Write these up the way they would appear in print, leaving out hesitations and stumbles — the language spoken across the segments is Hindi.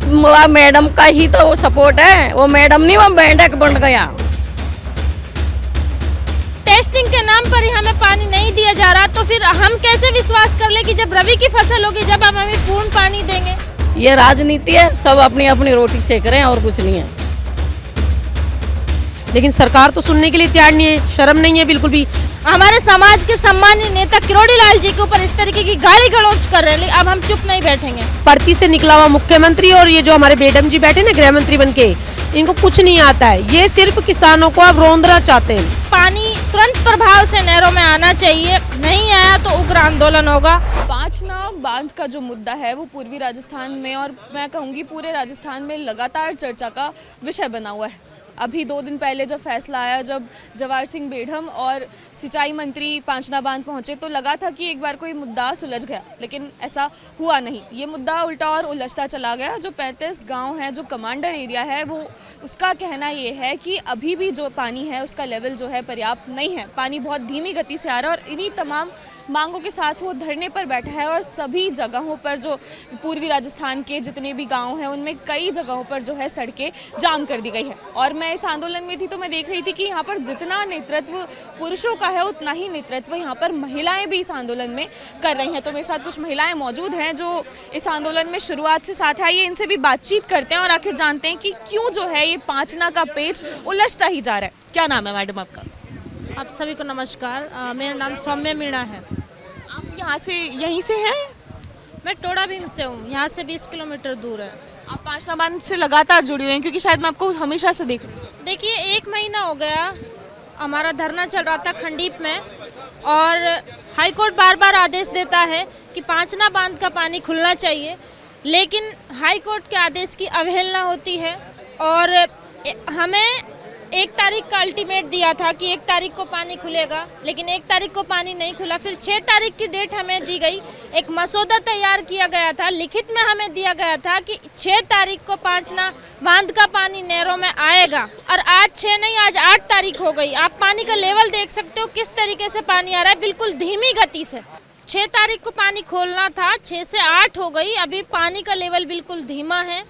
मैडम का ही तो सपोर्ट है, वो मैडम नहीं वो मेंढक बन गया। टेस्टिंग के नाम पर ही हमें पानी नहीं दिया जा रहा, तो फिर हम कैसे विश्वास कर ले कि जब रबी की फसल होगी जब हम हमें पूर्ण पानी देंगे। ये राजनीति है, सब अपनी अपनी रोटी सेक रहे हैं और कुछ नहीं है। लेकिन सरकार तो सुनने के लिए तैयार नहीं है, शर्म नहीं है बिल्कुल भी। हमारे समाज के सम्मानीय नेता किरोड़ी लाल जी के ऊपर इस तरीके की गाली गलौज कर रहे हैं, अब हम चुप नहीं बैठेंगे। परती से निकला हुआ मुख्यमंत्री और ये जो हमारे मैडम जी बैठे ना गृह मंत्री बन के, इनको कुछ नहीं आता है। ये सिर्फ किसानों को अब रोंदना चाहते हैं। पानी तुरंत प्रभाव से नहरों में आना चाहिए, नहीं आया तो उग्र आंदोलन होगा। पांचना बांध का जो मुद्दा है वो पूर्वी राजस्थान में और मैं कहूँगी पूरे राजस्थान में लगातार चर्चा का विषय बना हुआ है। अभी 2 दिन पहले जब फैसला आया, जब जवाहर सिंह बेढ़म और सिंचाई मंत्री पांचना बांध पहुंचे तो लगा था कि एक बार कोई मुद्दा सुलझ गया, लेकिन ऐसा हुआ नहीं। ये मुद्दा उल्टा और उलझता चला गया। जो 35 गांव हैं, जो कमांडर एरिया है, वो उसका कहना ये है कि अभी भी जो पानी है उसका लेवल जो है पर्याप्त नहीं है। पानी बहुत धीमी गति से आ रहा है और इन्हीं तमाम मांगों के साथ वो धरने पर बैठा है। और सभी जगहों पर जो पूर्वी राजस्थान के जितने भी गाँव हैं उनमें कई जगहों पर जो है सड़कें जाम कर दी गई है। और मैं इस आंदोलन में थी तो मैं देख रही थी कि यहाँ पर जितना नेतृत्व पुरुषों का है उतना ही नेतृत्व यहाँ पर महिलाएं भी इस आंदोलन में कर रही हैं। तो मेरे साथ कुछ महिलाएं मौजूद हैं जो इस आंदोलन में शुरुआत से साथ आई है। इनसे भी बातचीत करते हैं और आखिर जानते हैं कि क्यों जो है ये पांचना का पेच उलझता ही जा रहा है। क्या नाम है मैडम आपका? आप सभी को नमस्कार, मेरा नाम सौम्या मीणा है। आप यहाँ से यहीं से हैं? मैं टोड़ा भीम से हूँ, यहाँ से 20 किलोमीटर दूर है। आप पांचना बांध से लगातार जुड़ी हुई हैं क्योंकि शायद मैं आपको हमेशा से देख रही हूँ। देखिए 1 महीना हो गया हमारा धरना चल रहा था खंडीप में, और हाईकोर्ट बार बार आदेश देता है कि पांचना बांध का पानी खुलना चाहिए, लेकिन हाईकोर्ट के आदेश की अवहेलना होती है। और हमें 1 तारीख का अल्टीमेट दिया था कि 1 तारीख को पानी खुलेगा, लेकिन 1 तारीख को पानी नहीं खुला। फिर 6 तारीख की डेट हमें दी गई, एक मसौदा तैयार किया गया था, लिखित में हमें दिया गया था कि 6 तारीख को पांचना बांध का पानी नहरों में आएगा। और आज 6 नहीं, आज 8 तारीख हो गई। आप पानी का लेवल देख सकते हो किस तरीके से पानी आ रहा है, बिल्कुल धीमी गति से। 6 तारीख को पानी खोलना था, 6 से 8 हो गई, अभी पानी का लेवल बिल्कुल धीमा है,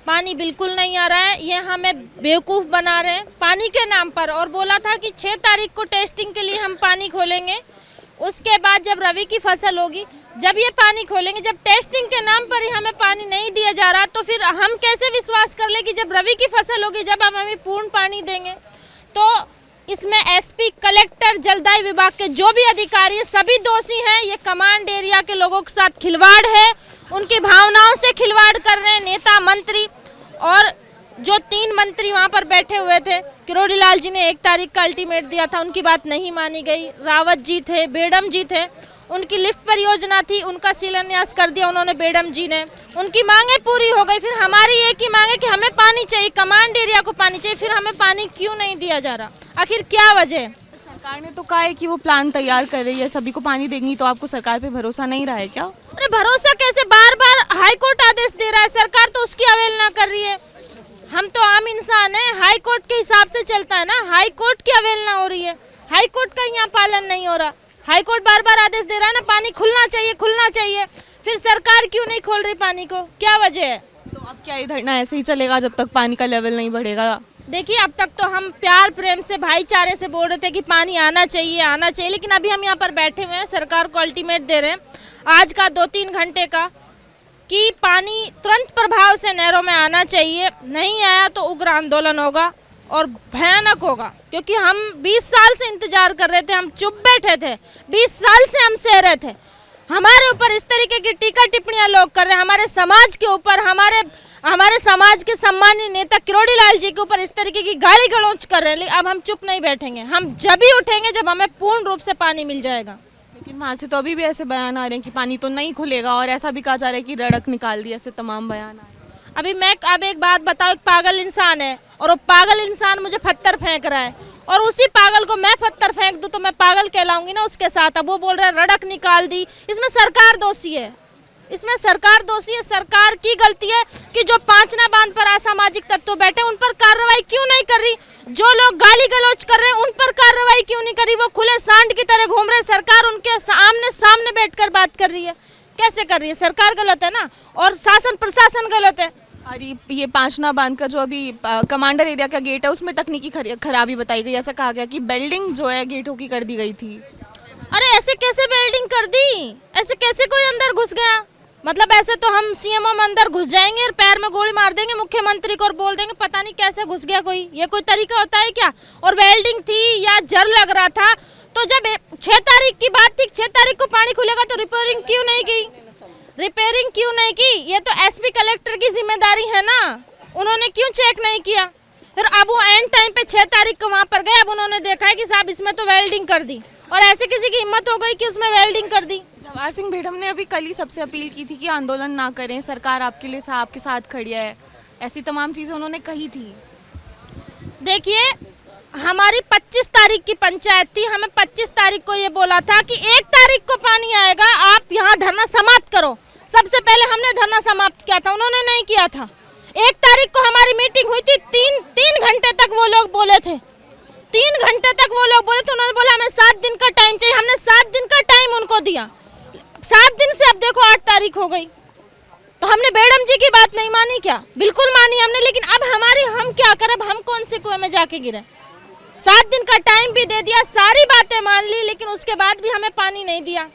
पानी बिल्कुल नहीं आ रहा है। ये हमें बेवकूफ़ बना रहे हैं पानी के नाम पर। और बोला था कि 6 तारीख को टेस्टिंग के लिए हम पानी खोलेंगे, उसके बाद जब रबी की फसल होगी जब ये पानी खोलेंगे। जब टेस्टिंग के नाम पर ही हमें पानी नहीं दिया जा रहा, तो फिर हम कैसे विश्वास कर ले कि जब रबी की फसल होगी जब हम हमें पूर्ण पानी देंगे। तो इसमें एसपी, कलेक्टर, जलदाय विभाग के जो भी अधिकारी हैं सभी दोषी हैं। ये कमांड एरिया के लोगों के साथ खिलवाड़ है, उनकी भावनाओं से खिलवाड़ कर रहे हैं नेता, मंत्री। और जो 3 मंत्री वहाँ पर बैठे हुए थे, किरोड़ी लाल जी ने 1 तारीख का अल्टीमेट दिया था, उनकी बात नहीं मानी गई। रावत जी थे, बेडम जी थे, उनकी लिफ्ट परियोजना थी, उनका शिलान्यास कर दिया उन्होंने, बेडम जी ने। उनकी मांगे पूरी हो गई। फिर हमारी एक ही मांग है कि हमें पानी चाहिए, कमांड एरिया को पानी चाहिए। फिर हमें पानी क्यों नहीं दिया जा रहा, आखिर क्या वजह है? सरकार ने तो कहा है कि वो प्लान तैयार कर रही है, सभी को पानी देंगी, तो आपको सरकार पे भरोसा नहीं रहा है क्या? अरे भरोसा कैसे, बार बार हाईकोर्ट आदेश दे रहा है, सरकार तो उसकी अवहेलना कर रही है। हम तो आम इंसान हैं, हाई कोर्ट के हिसाब से चलता है ना, हाई कोर्ट की अवहेलना हो रही है, हाई कोर्ट का यहाँ पालन नहीं हो रहा। हाई कोर्ट बार बार आदेश दे रहा है ना, पानी खुलना चाहिए, खुलना चाहिए, फिर सरकार क्यों नहीं खोल रही पानी को, क्या वजह है? तो अब क्या ये धरना ऐसे ही चलेगा जब तक पानी का लेवल नहीं बढ़ेगा? देखिए अब तक तो हम प्यार प्रेम से, भाईचारे से बोल रहे थे कि पानी आना चाहिए, आना चाहिए, लेकिन अभी हम यहाँ पर बैठे हुए हैं, सरकार को अल्टीमेट दे रहे हैं आज का 2-3 घंटे का कि पानी तुरंत प्रभाव से नहरों में आना चाहिए, नहीं आया तो उग्र आंदोलन होगा और भयानक होगा। क्योंकि हम 20 साल से इंतजार कर रहे थे, हम चुप बैठे थे, 20 साल से हम सह रहे थे। हमारे ऊपर इस तरीके की टीका टिप्पणियां लोग कर रहे हैं, हमारे समाज के ऊपर, हमारे समाज के सम्मानीय नेता किरोड़ी लाल जी के ऊपर इस तरीके की गाली गलौज कर रहे हैं। अब हम चुप नहीं बैठेंगे, हम जब ही उठेंगे जब हमें पूर्ण रूप से पानी मिल जाएगा। लेकिन वहाँ से तो अभी भी ऐसे बयान आ रहे हैं कि पानी तो नहीं खुलेगा, और ऐसा भी कहा जा रहा है कि रड़क निकाल दी, ऐसे तमाम बयान आ रहे हैं। अभी मैं अब एक बात बताओ, एक पागल इंसान है और वो पागल इंसान मुझे पत्थर फेंक रहा है, और उसी पागल को मैं पत्थर फेंक दूं तो मैं पागल कहलाऊंगी ना उसके साथ। अब वो बोल रहा है रड़क निकाल दी, इसमें सरकार दोषी है, इसमें सरकार दोषी है। सरकार की गलती है कि जो पांचना बांध पर असामाजिक तत्व बैठे उन पर कार्रवाई क्यों नहीं कर रही, जो लोग गाली गलौज कर रहे हैं उन पर कार्रवाई क्यों नहीं कर रही। वो खुले सांड की तरह घूम रहे, सरकार उनके सामने बैठकर बात कर रही है। कैसे कर रही है? सरकार गलत है ना, और शासन प्रशासन गलत है। और ये पांचना बांध का जो अभी कमांडर एरिया का गेट है उसमें तकनीकी खराबी बताई गई। ऐसा कहा गया कि बिल्डिंग जो है गेटों की कर दी गई थी। अरे ऐसे कैसे वेल्डिंग कर दी, ऐसे कैसे कोई अंदर घुस गया? मतलब ऐसे तो हम सीएमओ में अंदर घुस जाएंगे और पैर में गोली मार देंगे मुख्यमंत्री को और बोल देंगे पता नहीं कैसे घुस गया कोई। ये कोई तरीका होता है क्या? और वेल्डिंग थी या जर लग रहा था तो जब 6 तारीख की बात थी, 6 तारीख को पानी खुलेगा तो रिपेयरिंग क्यों नहीं की? रिपेयरिंग क्यों नहीं की? ये तो एसपी कलेक्टर की जिम्मेदारी है ना, उन्होंने क्यों चेक नहीं किया? फिर अब वो एंड टाइम पे 6 तारीख को वहाँ पर गए, अब उन्होंने देखा है कि साहब इसमें तो वेल्डिंग कर दी और ऐसे किसी की हिम्मत हो गई कि उसमें वेल्डिंग कर दी। जवाहर सिंह बेढ़म ने अभी कल ही सबसे अपील की थी कि आंदोलन ना करें, सरकार आपके साथ खड़ी है, ऐसी तमाम चीज़ें उन्होंने कही थी। देखिए हमारी 25 तारीख की पंचायत थी, हमें 25 तारीख को ये बोला था कि 1 तारीख को पानी आएगा, आप यहाँ धरना समाप्त करो। सबसे पहले हमने धरना समाप्त किया था, उन्होंने नहीं किया था। 1 तारीख को हमारी मीटिंग हुई थी, तीन घंटे तक वो लोग बोले थे, 3 घंटे तक वो लोग बोले थे। उन्होंने बोला हमें 7 दिन का टाइम चाहिए, हमने 7 दिन का टाइम उनको दिया। 7 दिन से अब देखो 8 तारीख हो गई, तो हमने बेड़म जी की बात नहीं मानी क्या? बिल्कुल मानी हमने, लेकिन अब हम क्या करें? अब हम कौन से कुएं में जाके गिरे? 7 दिन का टाइम भी दे दिया, सारी बातें मान ली, लेकिन उसके बाद भी हमें पानी नहीं दिया।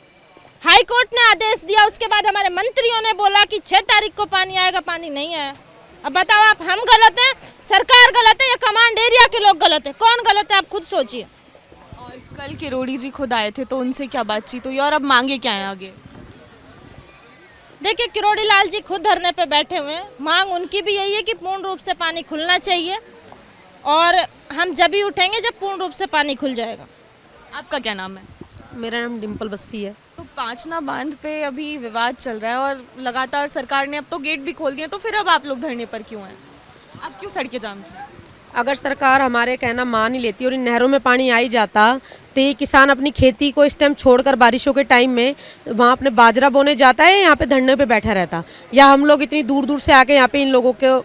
हाई कोर्ट ने आदेश दिया, उसके बाद हमारे मंत्रियों ने बोला कि 6 तारीख को पानी आएगा, पानी नहीं आया। अब बताओ आप, हम गलत हैं, सरकार गलत है या कमांड एरिया के लोग गलत है? कौन गलत है आप खुद सोचिए। और कल किरोड़ी जी खुद आए थे तो उनसे क्या बातचीत हुई और अब मांगे क्या है आगे? देखिए किरोड़ी लाल जी खुद धरने पे बैठे हुए हैं, मांग उनकी भी यही है कि पूर्ण रूप से पानी खुलना चाहिए और हम जब ही उठेंगे जब पूर्ण रूप से पानी खुल जाएगा। आपका क्या नाम है? मेरा नाम डिम्पल बस्सी है। तो पांचना बांध पे अभी विवाद चल रहा है और लगातार सरकार ने अब तो गेट भी खोल दिए, तो फिर अब आप लोग धरने पर क्यों हैं? आप क्यों सड़कें जाम की? अगर सरकार हमारे कहना मान ही लेती और इन नहरों में पानी आ ही जाता तो ये किसान अपनी खेती को इस टाइम छोड़कर बारिशों के टाइम में वहाँ अपने बाजरा बोने जाता है, यहाँ पे धरने पे बैठा रहता, या हम लोग इतनी दूर दूर से आके यहाँ पे इन लोगों को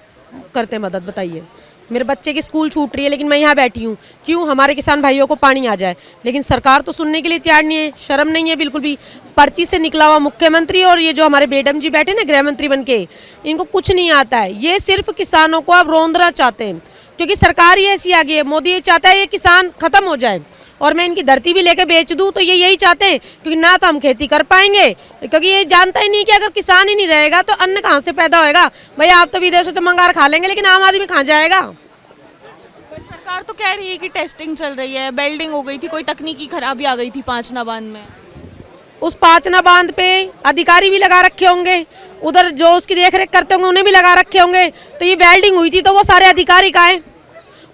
करते मदद? बताइए, मेरे बच्चे की स्कूल छूट रही है लेकिन मैं यहाँ बैठी हूँ, क्यों? हमारे किसान भाइयों को पानी आ जाए। लेकिन सरकार तो सुनने के लिए तैयार नहीं है, शर्म नहीं है बिल्कुल भी। पर्ची से निकला हुआ मुख्यमंत्री और ये जो हमारे बेडम जी बैठे ना गृह मंत्री बन के, इनको कुछ नहीं आता है। ये सिर्फ किसानों को अब रौंदना चाहते हैं, क्योंकि सरकार ही ऐसी आ गई है। मोदी ये चाहता है ये किसान खत्म हो जाए और मैं इनकी धरती भी लेके बेच दूं, तो ये यही चाहते हैं, क्योंकि ना तो हम खेती कर पाएंगे, क्योंकि ये जानता ही नहीं कि अगर किसान ही नहीं रहेगा तो अन्न कहाँ से पैदा होएगा। भैया आप तो विदेशों से मंगा खा लेंगे, लेकिन आम आदमी कहाँ जाएगा? पर सरकार तो कह रही है कि टेस्टिंग चल रही है, बेल्डिंग हो गई थी, कोई तकनीकी खराबी आ गई थी पांचना बांध में। उस पांचना बांध पे अधिकारी भी लगा रखे होंगे, उधर जो उसकी देखरेख करते होंगे उन्हें भी लगा रखे होंगे। तो ये वेल्डिंग हुई थी तो वो सारे अधिकारी कहाँ हैं?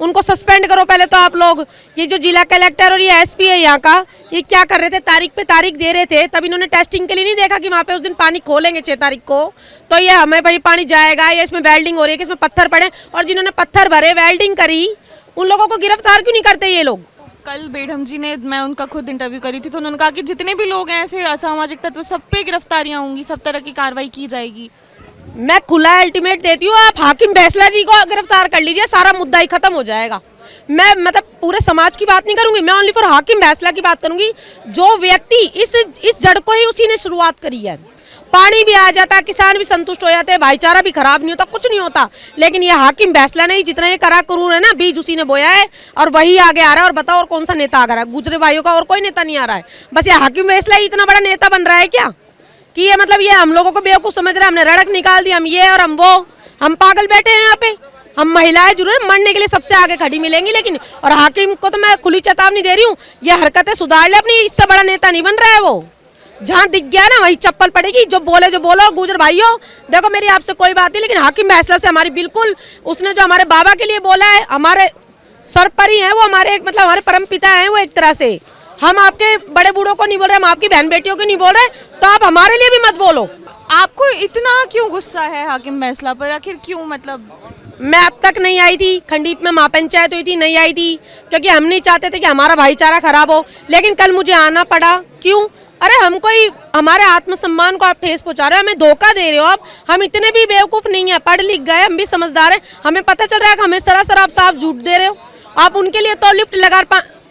उनको सस्पेंड करो पहले तो आप लोग। ये जो जिला कलेक्टर और ये एसपी है यहाँ का, ये क्या कर रहे थे? तारीख पे तारीख दे रहे थे, तब इन्होंने टेस्टिंग के लिए नहीं देखा कि वहाँ पे उस दिन पानी खोलेंगे 6 तारीख को, तो ये हमें भाई पानी जाएगा, ये इसमें वेल्डिंग हो रही है कि इसमें पत्थर पड़े, और जिन्होंने पत्थर भरे वेल्डिंग करी उन लोगों को गिरफ्तार क्यों नहीं करते ये लोग? कल बेढ़म जी ने, मैं उनका खुद इंटरव्यू करी थी, तो उन्होंने कहा कि जितने भी लोग हैं ऐसे असामाजिक तत्व, सब पे गिरफ्तारियां होंगी, सब तरह की कार्रवाई की जाएगी। मैं खुला अल्टीमेट देती हूँ, आप हाकिम बैसला जी को गिरफ्तार कर लीजिए, सारा मुद्दा ही खत्म हो जाएगा। मैं मतलब पूरे समाज की बात नहीं करूंगी, मैं ओनली फॉर हाकिम बैसला की बात करूंगी। जो व्यक्ति इस जड़ को ही उसी ने शुरुआत करी है। पानी भी आ जाता, किसान भी संतुष्ट हो जाते, भाईचारा भी खराब नहीं होता, कुछ नहीं होता। लेकिन ये हाकिम बैसला ने ही जितना ये करा करूर है ना, बीज उसी ने बोया है और वही आगे आ रहा है। और बताओ और कौन सा नेता आ रहा है? गुजरे भाइयों का और कोई नेता नहीं आ रहा है, बस ये हाकिम बैसला ही इतना बड़ा नेता बन रहा है क्या? कि ये मतलब ये हम लोगों को बेवकूफ़ समझ रहा है, हमने रड़क निकाल दी, हम ये और हम वो, हम पागल बैठे हैं यहाँ पे। हम महिलाएं जरूर मरने के लिए सबसे आगे खड़ी मिलेंगी, लेकिन और हाकिम को तो मैं खुली चेतावनी दे रही हूँ, ये हरकतें सुधार ले अपनी, इससे बड़ा नेता नहीं बन रहा है वो। जहाँ दिख गया ना वही चप्पल पड़ेगी, जो बोले जो बोलो। गुजर भाइयों देखो, मेरी आपसे कोई बात नहीं, लेकिन हाकिम फैसला से हमारी बिल्कुल, उसने जो हमारे बाबा के लिए बोला है, हमारे सरपरी हैं वो, हमारे एक मतलब हमारे परम पिता हैं वो एक तरह से। हम आपके बड़े बूढ़ों को नहीं बोल रहे, हम आपकी बहन बेटियों को नहीं बोल रहे, तो आप हमारे लिए भी मत बोलो। आपको इतना क्यों गुस्सा है हाकिम फैसला पर? आखिर क्यों? मतलब मैं अब तक नहीं आई थी, खंडीप में महापंचायत हुई थी, नहीं आई थी, क्योंकि हम नहीं चाहते थे कि हमारा भाईचारा खराब हो। लेकिन कल मुझे आना पड़ा, क्यों? अरे हम कोई, हमारे आत्मसम्मान को आप ठेस पहुंचा रहे हो, हमें धोखा दे रहे हो आप। हम इतने भी बेवकूफ़ नहीं है, पढ़ लिख गए, हम भी समझदार हैं, हमें पता चल रहा है कि हमें सरासर आप साफ झूठ दे रहे हो। आप उनके लिए तो लिफ्ट लगा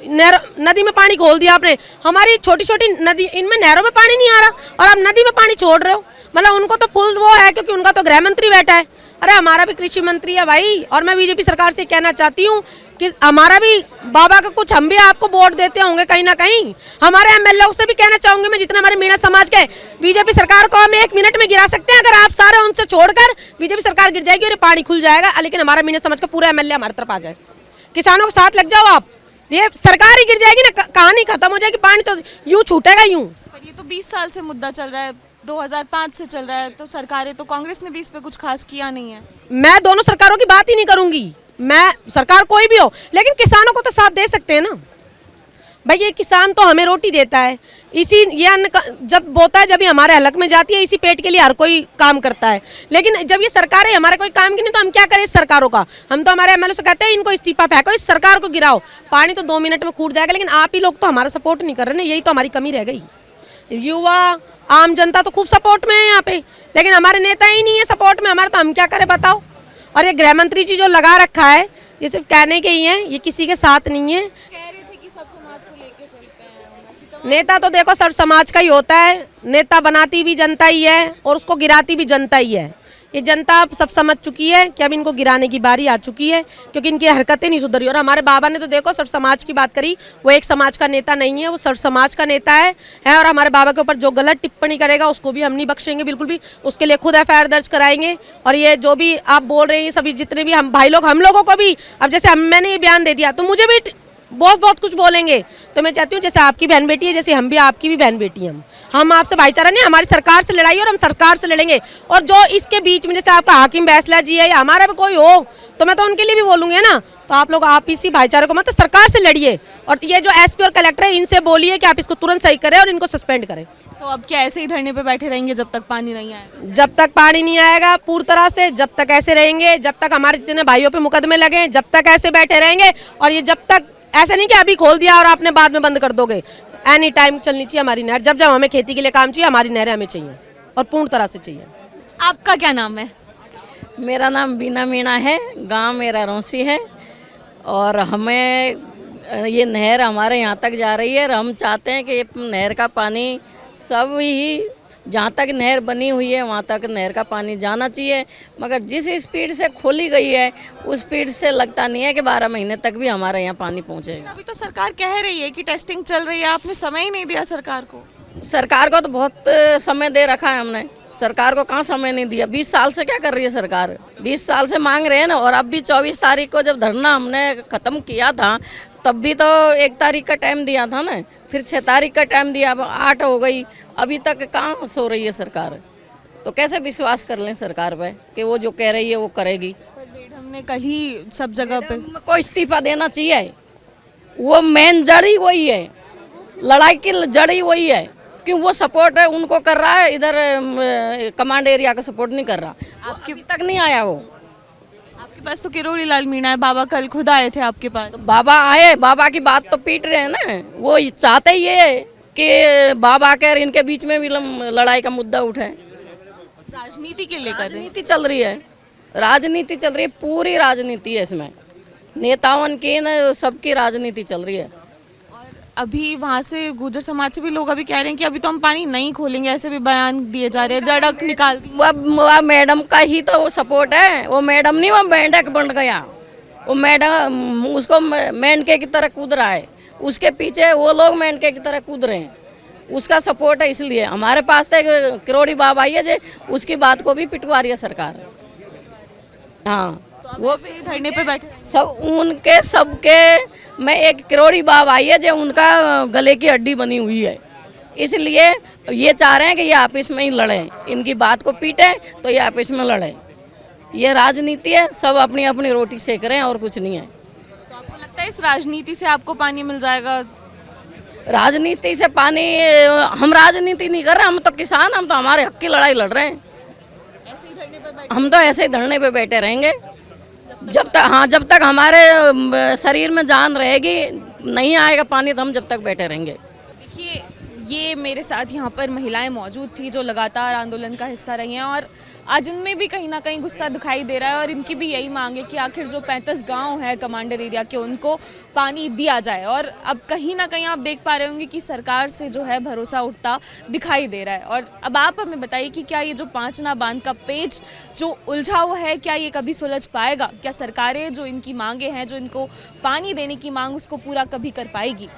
नदी में पानी खोल दिया आपने, हमारी छोटी छोटी नदी, इनमें नहरों में पानी नहीं आ रहा और आप नदी में पानी छोड़ रहे हो। मतलब उनको तो फुल वो है, क्योंकि उनका तो गृह मंत्री बैठा है, अरे हमारा भी कृषि मंत्री है भाई, और मैं बीजेपी सरकार से कहना चाहती हूँ कि हमारा भी बाबा का कुछ, हम भी आपको वोट देते होंगे कहीं ना कहीं। हमारे एमएलए से भी कहना चाहूंगी मैं, जितने हमारे मीणा समाज के, बीजेपी सरकार को हम 1 मिनट में गिरा सकते हैं अगर आप सारे उनसे छोड़कर, बीजेपी सरकार गिर जाएगी और पानी खुल जाएगा। लेकिन हमारा मीणा समाज का पूरा एमएलए हमारी तरफ आ जाए, किसानों के साथ लग जाओ आप, ये सरकार ही गिर जाएगी ना, कहानी खत्म हो जाएगी, पानी तो यूं छूटेगा यूं। पर ये तो 20 साल से मुद्दा चल रहा है, 2005 से चल रहा है, तो सरकारें तो कांग्रेस ने भी इस पे कुछ खास किया नहीं है। मैं दोनों सरकारों की बात ही नहीं करूंगी, मैं सरकार कोई भी हो, लेकिन किसानों को तो साथ दे सकते हैं ना भाई। ये किसान तो हमें रोटी देता है, इसी ये अन्न जब बोता है, जब ये हमारे हलक में जाती है, इसी पेट के लिए हर कोई काम करता है। लेकिन जब ये सरकारें हमारे कोई काम की नहीं, तो हम क्या करें इस सरकारों का? हम तो हमारे एमएलए से कहते हैं इनको इस्तीफा फेंको, इस सरकार को गिराओ, पानी तो 2 मिनट में फूट जाएगा। लेकिन आप ही लोग तो हमारा सपोर्ट नहीं कर रहे ना, यही तो हमारी कमी रह गई। युवा आम जनता तो खूब सपोर्ट में है यहाँ पे, लेकिन हमारे नेता ही नहीं है सपोर्ट में हमारे, तो हम क्या करें बताओ। और ये गृह मंत्री जी जो लगा रखा है, ये सिर्फ कहने के ही हैं, ये किसी के साथ नहीं है। कह रहे थे कि सब समाज को लेके चलते हैं। नेता तो देखो सब समाज का ही होता है, नेता बनाती भी जनता ही है और उसको गिराती भी जनता ही है। ये जनता अब सब समझ चुकी है कि अब इनको गिराने की बारी आ चुकी है, क्योंकि इनकी हरकतें नहीं सुधरी। और हमारे बाबा ने तो देखो सर्व समाज की बात करी, वो एक समाज का नेता नहीं है, वो सर्व समाज का नेता है। और हमारे बाबा के ऊपर जो गलत टिप्पणी करेगा उसको भी हम नहीं बख्शेंगे बिल्कुल भी, उसके लिए खुद FIR दर्ज कराएंगे। और ये जो भी आप बोल रहे हैं, सभी जितने भी हम भाई लोग, हम लोगों को भी, अब जैसे मैंने ये बयान दे दिया तो मुझे भी बहुत कुछ बोलेंगे। तो मैं चाहती हूँ जैसे आपकी बहन बेटी है, जैसे हम भी आपकी भी बहन बेटी हैं, हम आपसे भाईचारा नहीं, हमारी सरकार से लड़ाई और हम सरकार से लड़ेंगे। और जो इसके बीच में जैसे आपका हाकिम बैसला जी है या हमारा भी कोई हो, तो मैं तो उनके लिए भी बोलूँगी ना। तो आप लोग आप इसी भाईचारे को मतलब सरकार से लड़िए, और ये जो SP और कलेक्टर है इनसे बोलिए कि आप इसको तुरंत सही करें और इनको सस्पेंड करें। तो अब क्या ऐसे ही धरने पे बैठे रहेंगे जब तक पानी नहीं आएगा? जब तक पानी नहीं आएगा पूरी तरह से, जब तक ऐसे रहेंगे, जब तक हमारे जितने भाइयों पे मुकदमे लगे, जब तक ऐसे बैठे रहेंगे। और ये जब तक ऐसे नहीं कि अभी खोल दिया और आपने बाद में बंद कर दोगे, एनी टाइम चलनी चाहिए हमारी नहर। जब जब हमें खेती के लिए काम चाहिए, हमारी नहरें हमें चाहिए और पूर्ण तरह से चाहिए। आपका क्या नाम है? मेरा नाम बीना मीणा है, गांव मेरा रौसी है, और हमें ये नहर हमारे यहाँ तक जा रही है और हम चाहते हैं कि ये नहर का पानी सब ही, जहाँ तक नहर बनी हुई है वहाँ तक नहर का पानी जाना चाहिए। मगर जिस स्पीड से खोली गई है उस स्पीड से लगता नहीं है कि 12 महीने तक भी हमारे यहाँ पानी पहुँचेगा। अभी तो सरकार कह रही है कि टेस्टिंग चल रही है, आपने समय ही नहीं दिया सरकार को। सरकार को तो बहुत समय दे रखा है हमने, सरकार को कहाँ समय नहीं दिया। 20 साल से क्या कर रही है सरकार? 20 साल से मांग रहे हैं ना। और अब भी 24 तारीख को जब धरना हमने ख़त्म किया था, तब भी तो 1 तारीख का टाइम दिया था ना, फिर 6 तारीख का टाइम दिया, अब 8 हो गई, अभी तक कहाँ सो रही है सरकार। तो कैसे विश्वास कर लें सरकार पे कि वो जो कह रही है वो करेगी। पर बेढम ने कल ही सब जगह पे को इस्तीफा देना चाहिए, वो मेन जड़ ही वही है, लड़ाई की जड़ ही वही है। क्यों वो सपोर्ट है उनको कर रहा है, इधर कमांड एरिया का सपोर्ट नहीं कर रहा, आपके अभी तक नहीं आया वो। आपके पास तो किरोड़ी लाल मीणा है, बाबा कल खुद आए थे आपके पास। तो बाबा आए, बाबा की बात तो पीट रहे हैं ना, वो चाहते ही है कि बाबा के और इनके बीच में भी लड़ाई का मुद्दा उठे। राजनीति के लिए कर रहे हैं। राजनीति चल रही है, राजनीति चल रही है, पूरी राजनीति है इसमें, नेताओं की न सबकी राजनीति चल रही है। अभी वहाँ से गुर्जर समाज से भी लोग अभी कह रहे हैं कि अभी तो हम पानी नहीं खोलेंगे, ऐसे भी बयान दिए जा रहे हैं, रड़क निकाल दी। वह मैडम का ही तो सपोर्ट है, वो मैडम नहीं, वो मेंढक बन गया, वो मैडम उसको मेंढके की तरह कूद रहा है, उसके पीछे वो लोग मेंढके की तरह कूद रहे हैं, उसका सपोर्ट है। इसलिए हमारे पास तो एक किरोड़ी बाबा आई है जो उसकी बात को भी पिटवा रही है सरकार। हाँ, वो भी धरने पे बैठे सब उनके सबके में एक किरोड़ी बाबा आई है जो उनका गले की हड्डी बनी हुई है, इसलिए ये चाह रहे हैं कि ये आपस में ही लड़ें, इनकी बात को पीटें तो ये आपस में लड़ें। ये राजनीति है, सब अपनी अपनी रोटी सेक रहे हैं और कुछ नहीं है। तो आपको लगता है इस राजनीति से आपको पानी मिल जाएगा? राजनीति से पानी, हम राजनीति नहीं कर रहे, हम तो किसान, हम तो हमारे हक की लड़ाई लड़ रहे हैं। ऐसे ही धरने पे हम तो ऐसे ही धरने पे बैठे रहेंगे जब तक, हाँ, जब तक हमारे शरीर में जान रहेगी, नहीं आएगा पानी तो हम जब तक बैठे रहेंगे। देखिए, ये मेरे साथ यहाँ पर महिलाएं मौजूद थी जो लगातार आंदोलन का हिस्सा रही हैं और आज इनमें भी कहीं ना कहीं गुस्सा दिखाई दे रहा है और इनकी भी यही मांग है कि आखिर जो 35 गांव है कमांडर एरिया के उनको पानी दिया जाए। और अब कहीं ना कहीं आप देख पा रहे होंगे कि सरकार से जो है भरोसा उठता दिखाई दे रहा है। और अब आप हमें बताइए कि क्या ये जो पांचना बांध का पेच जो उलझा हुआ है क्या ये कभी सुलझ पाएगा? क्या सरकारें जो इनकी मांगे हैं, जो इनको पानी देने की मांग, उसको पूरा कभी कर पाएगी?